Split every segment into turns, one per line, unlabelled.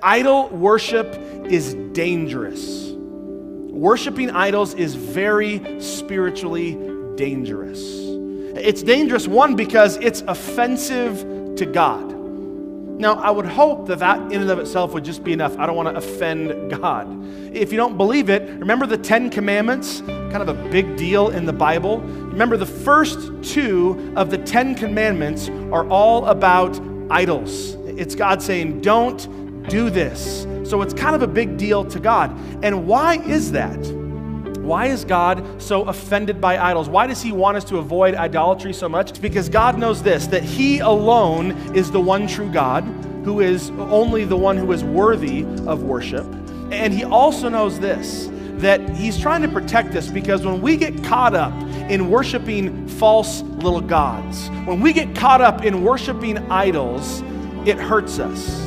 Idol worship is dangerous. Worshiping idols is very spiritually dangerous. It's dangerous, one, because it's offensive to God. Now, I would hope that in and of itself would just be enough. I don't want to offend God. If you don't believe it, remember the 10 Commandments, kind of a big deal in the Bible. Remember the first 2 of the 10 Commandments are all about idols. It's God saying, don't do this. So it's kind of a big deal to God. And why is that? Why is God so offended by idols? Why does he want us to avoid idolatry so much? It's because God knows this, that he alone is the one true God, who is only the one who is worthy of worship. And he also knows this, that he's trying to protect us, because when we get caught up in worshiping false little gods, when we get caught up in worshiping idols, it hurts us.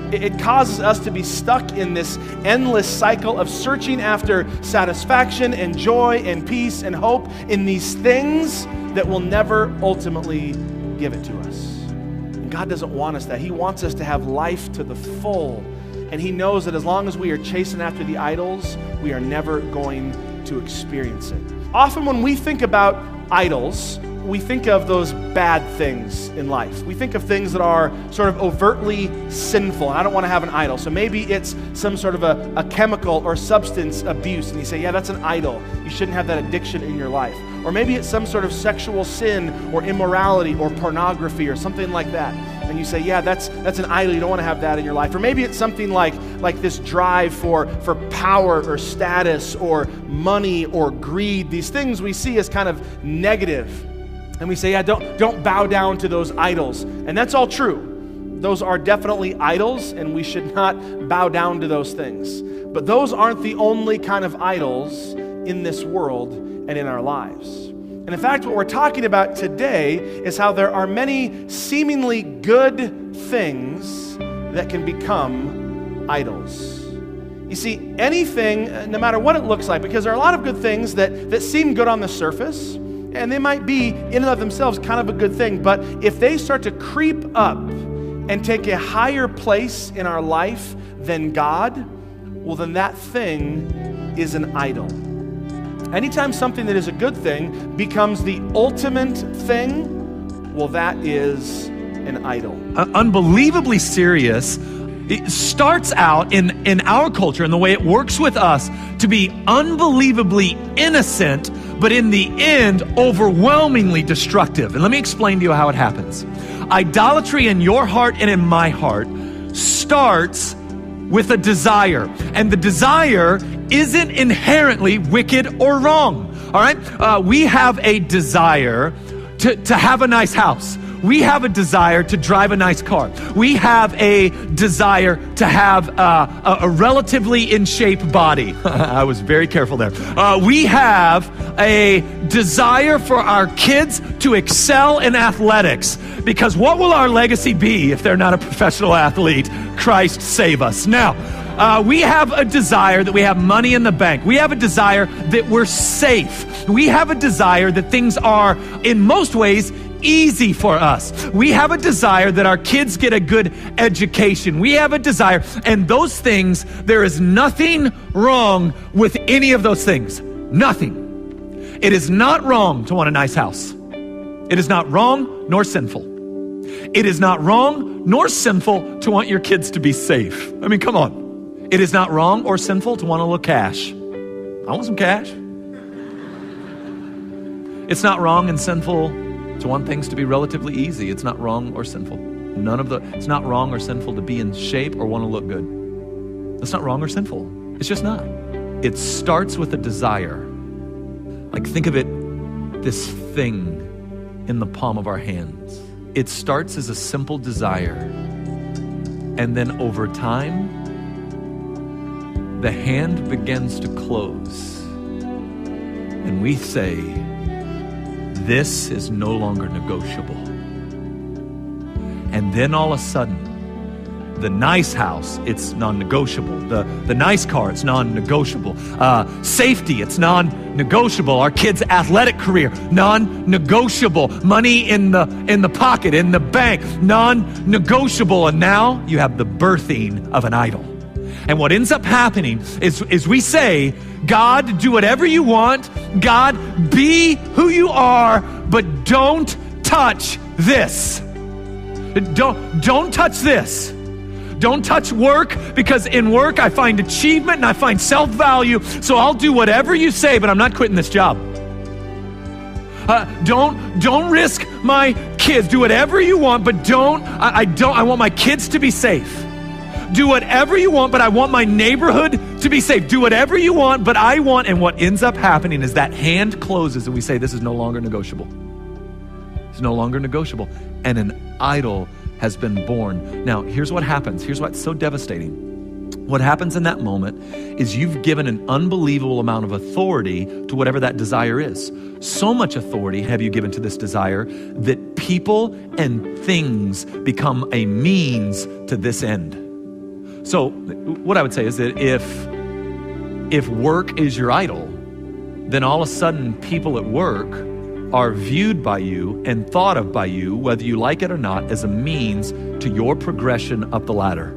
It causes us to be stuck in this endless cycle of searching after satisfaction and joy and peace and hope in these things that will never ultimately give it to us. And God doesn't want us that. He wants us to have life to the full. And he knows that as long as we are chasing after the idols, we are never going to experience it. Often when we think about idols, we think of those bad things in life. We think of things that are sort of overtly sinful. I don't want to have an idol. So maybe it's some sort of a chemical or substance abuse. And you say, yeah, that's an idol. You shouldn't have that addiction in your life. Or maybe it's some sort of sexual sin or immorality or pornography or something like that. And you say, yeah, that's an idol. You don't want to have that in your life. Or maybe it's something like this drive for power or status or money or greed. These things we see as kind of negative. And we say, yeah, don't bow down to those idols. And that's all true. Those are definitely idols, and we should not bow down to those things. But those aren't the only kind of idols in this world and in our lives. And in fact, what we're talking about today is how there are many seemingly good things that can become idols. You see, anything, no matter what it looks like, because there are a lot of good things that seem good on the surface, and they might be in and of themselves kind of a good thing, but if they start to creep up and take a higher place in our life than God, well, then that thing is an idol. Anytime something that is a good thing becomes the ultimate thing, well, that is an idol.
Unbelievably serious. It starts out in our culture and the way it works with us to be unbelievably innocent, but in the end, overwhelmingly destructive. And let me explain to you how it happens. Idolatry in your heart and in my heart starts with a desire. And the desire isn't inherently wicked or wrong. All right? We have a desire to have a nice house. We have a desire to drive a nice car. We have a desire to have a relatively in shape body. I was very careful there. We have a desire for our kids to excel in athletics, because what will our legacy be if they're not a professional athlete? Christ save us. Now, we have a desire that we have money in the bank. We have a desire that we're safe. We have a desire that things are, in most ways, easy for us. We have a desire that our kids get a good education. We have a desire, and those things, there is nothing wrong with any of those things. Nothing. It is not wrong to want a nice house. It is not wrong nor sinful. It is not wrong nor sinful to want your kids to be safe. I mean, come on. It is not wrong or sinful to want a little cash. I want some cash. It's not wrong and sinful to want things to be relatively easy. It's not wrong or sinful. It's not wrong or sinful to be in shape or want to look good. That's not wrong or sinful. It's just not. It starts with a desire. Like, think of it, this thing in the palm of our hands. It starts as a simple desire. And then over time, the hand begins to close. And we say, this is no longer negotiable. And then all of a sudden, The nice house, it's non-negotiable. The nice car, it's non-negotiable. Safety, it's non-negotiable. Our kids' athletic career, non-negotiable. Money in the pocket, in the bank, non-negotiable. And now you have the birthing of an idol. And what ends up happening is we say, God, do whatever you want. God, be who you are, but don't touch this. Don't touch this. Don't touch work, because in work I find achievement and I find self-value. So I'll do whatever you say, but I'm not quitting this job. Don't risk my kids. Do whatever you want, but I want my kids to be safe. Do whatever you want, but I want my neighborhood to be safe. Do whatever you want, but I want, and what ends up happening is that hand closes and we say, this is no longer negotiable. It's no longer negotiable. And an idol has been born. Now, here's what happens. Here's what's so devastating. What happens in that moment is you've given an unbelievable amount of authority to whatever that desire is. So much authority have you given to this desire that people and things become a means to this end. So what I would say is that if work is your idol, then all of a sudden people at work are viewed by you and thought of by you, whether you like it or not, as a means to your progression up the ladder.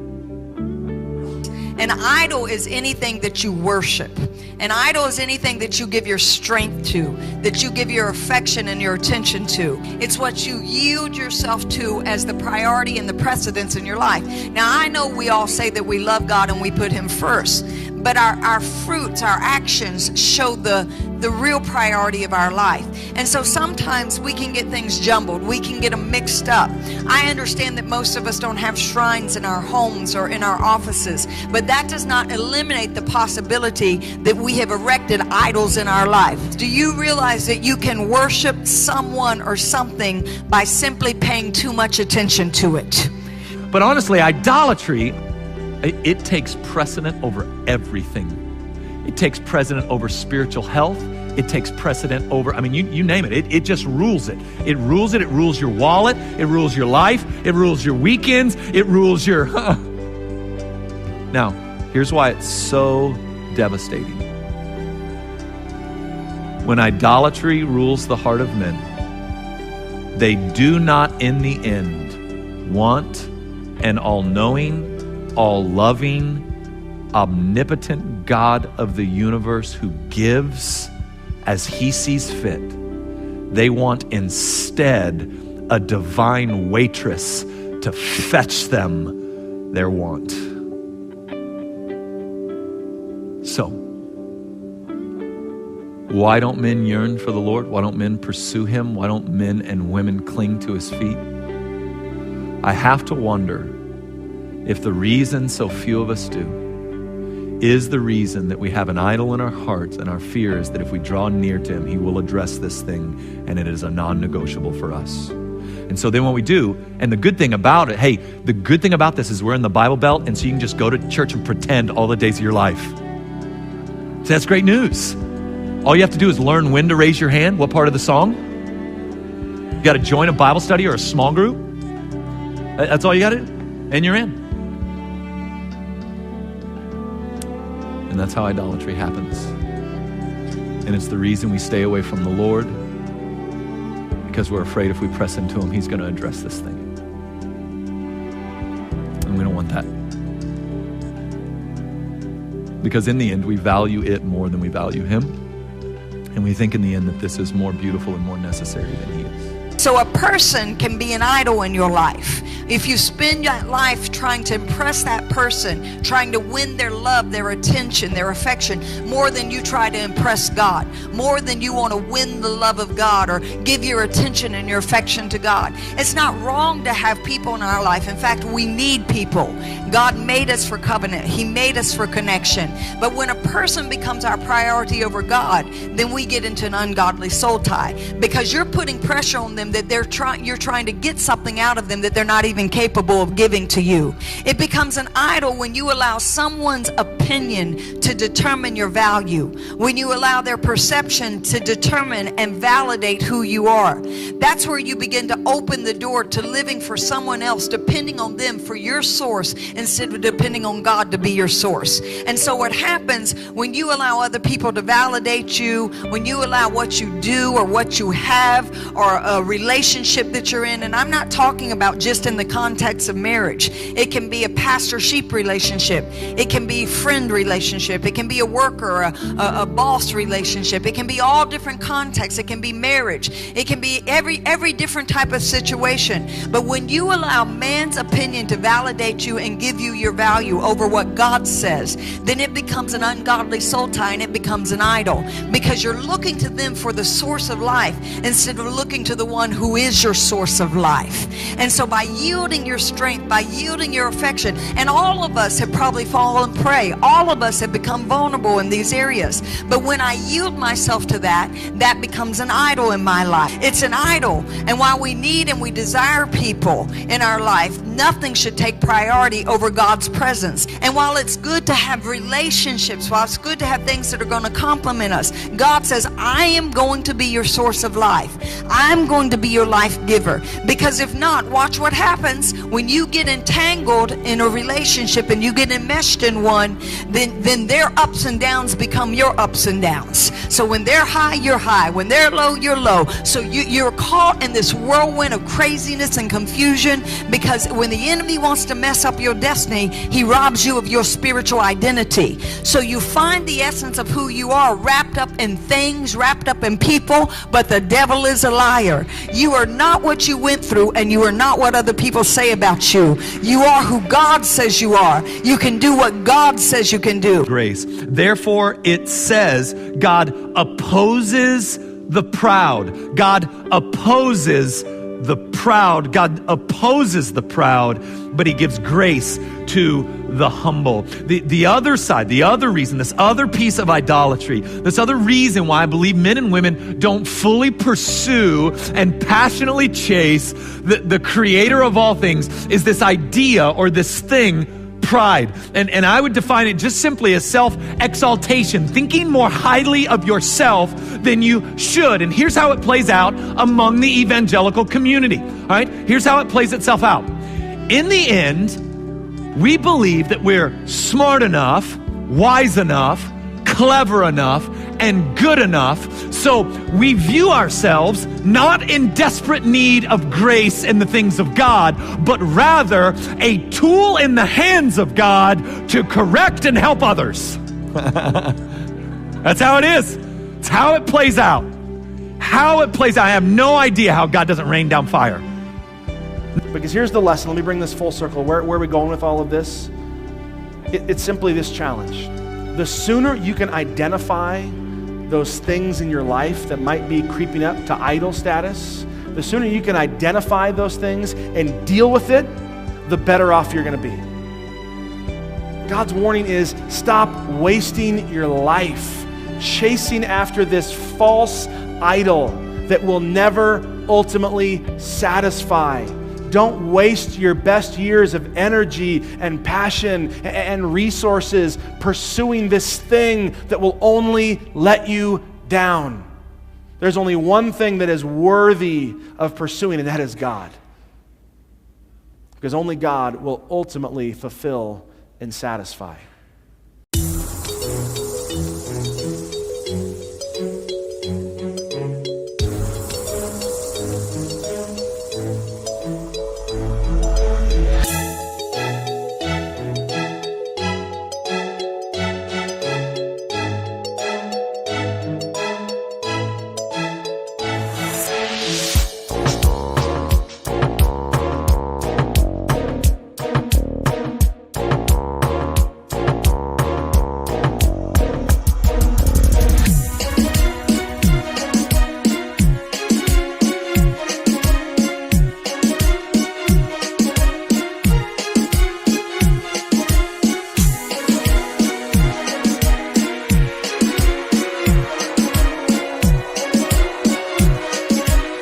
An idol is anything that you worship. An idol is anything that you give your strength to, that you give your affection and your attention to. It's what you yield yourself to as the priority and the precedence in your life. Now, I know we all say that we love God and we put Him first, but our fruits, our actions show the real priority of our life. And so sometimes we can get things jumbled. We can get them mixed up. I understand that most of us don't have shrines in our homes or in our offices, but that does not eliminate the possibility that we have erected idols in our life. Do you realize that you can worship someone or something by simply paying too much attention to it?
But honestly, idolatry, it takes precedent over everything. It takes precedent over spiritual health. It takes precedent over, you name it. It just rules it. It rules it. It rules your wallet. It rules your life. It rules your weekends. It rules your... Now, here's why it's so devastating. When idolatry rules the heart of men, they do not in the end want an all-knowing, all-loving, omnipotent God of the universe who gives as He sees fit. They want instead a divine waitress to fetch them their want. So, why don't men yearn for the Lord? Why don't men pursue Him? Why don't men and women cling to His feet? I have to wonder if the reason so few of us do is the reason that we have an idol in our hearts, and our fear is that if we draw near to Him, He will address this thing, and it is a non-negotiable for us. And so then what we do, and the good thing about it, the good thing about this is we're in the Bible Belt, and so you can just go to church and pretend all the days of your life. So that's great news. All you have to do is learn when to raise your hand, what part of the song. You got to join a Bible study or a small group. That's all you got to do, and you're in. And that's how idolatry happens. And it's the reason we stay away from the Lord, because we're afraid if we press into Him, He's going to address this thing. And we don't want that. Because in the end, we value it more than we value Him. And we think in the end that this is more beautiful and more necessary than He is.
So a person can be an idol in your life. If you spend your life trying to impress that person, trying to win their love, their attention, their affection, more than you try to impress God, more than you want to win the love of God or give your attention and your affection to God. It's not wrong to have people in our life. In fact, we need people. God made us for covenant. He made us for connection. But when a person becomes our priority over God, then we get into an ungodly soul tie, because you're putting pressure on them them that you're trying to get something out of them that they're not even capable of giving to you. It becomes an idol when you allow someone's opinion to determine your value, when you allow their perception to determine and validate who you are. That's where you begin to open the door to living for someone else, depending on them for your source instead of depending on God to be your source. And so what happens when you allow other people to validate you, when you allow what you do or what you have or a relationship that you're in, and I'm not talking about just in the context of marriage. It can be a pastor-sheep relationship. It can be friend relationship. It can be a worker, a boss relationship. It can be all different contexts. It can be marriage. It can be every different type of situation. But when you allow man's opinion to validate you and give you your value over what God says, then it becomes an ungodly soul tie and it becomes an idol, because you're looking to them for the source of life instead of looking to the one who is your source of life. And so by yielding your strength, by yielding your affection, and all of us have probably fallen prey, all of us have become vulnerable in these areas, but when I yield myself to that, that becomes an idol in my life. It's an idol. And while we need and we desire people in our life, nothing should take priority over God's presence. And while it's good to have relationships, while it's good to have things that are going to complement us, God says, I am going to be your source of life. I'm going to be your life giver. Because if not, watch what happens when you get entangled in a relationship and you get enmeshed in one, then their ups and downs become your ups and downs. So when they're high, you're high. When they're low, you're low. So you're caught in this whirlwind of craziness and confusion, because when the enemy wants to mess up your destiny, he robs you of your spiritual identity. So you find the essence of who you are wrapped up in things, wrapped up in people, but the devil is a liar. You are not what you went through, and you are not what other people say about you. You are who God says you are. You can do what God says you can do.
Grace. Therefore, it says God opposes the proud. God opposes the proud. God opposes the proud, but he gives grace to the humble. The other side, the other reason, this other piece of idolatry, this other reason why I believe men and women don't fully pursue and passionately chase the creator of all things, is this idea or this thing, pride. And I would define it just simply as self-exaltation, thinking more highly of yourself than you should. And here's how it plays out among the evangelical community. All right, here's how it plays itself out. In the end, we believe that we're smart enough, wise enough, clever enough, and good enough. So we view ourselves not in desperate need of grace and the things of God, but rather a tool in the hands of God to correct and help others. That's how it is. It's how it plays out. How it plays out. I have no idea how God doesn't rain down fire.
Because here's the lesson. Let me bring this full circle. Where are we going with all of this? It's simply this challenge. The sooner you can identify those things in your life that might be creeping up to idol status, the sooner you can identify those things and deal with it, the better off you're going to be. God's warning is stop wasting your life chasing after this false idol that will never ultimately satisfy. Don't waste your best years of energy and passion and resources pursuing this thing that will only let you down. There's only one thing that is worthy of pursuing, and that is God. Because only God will ultimately fulfill and satisfy.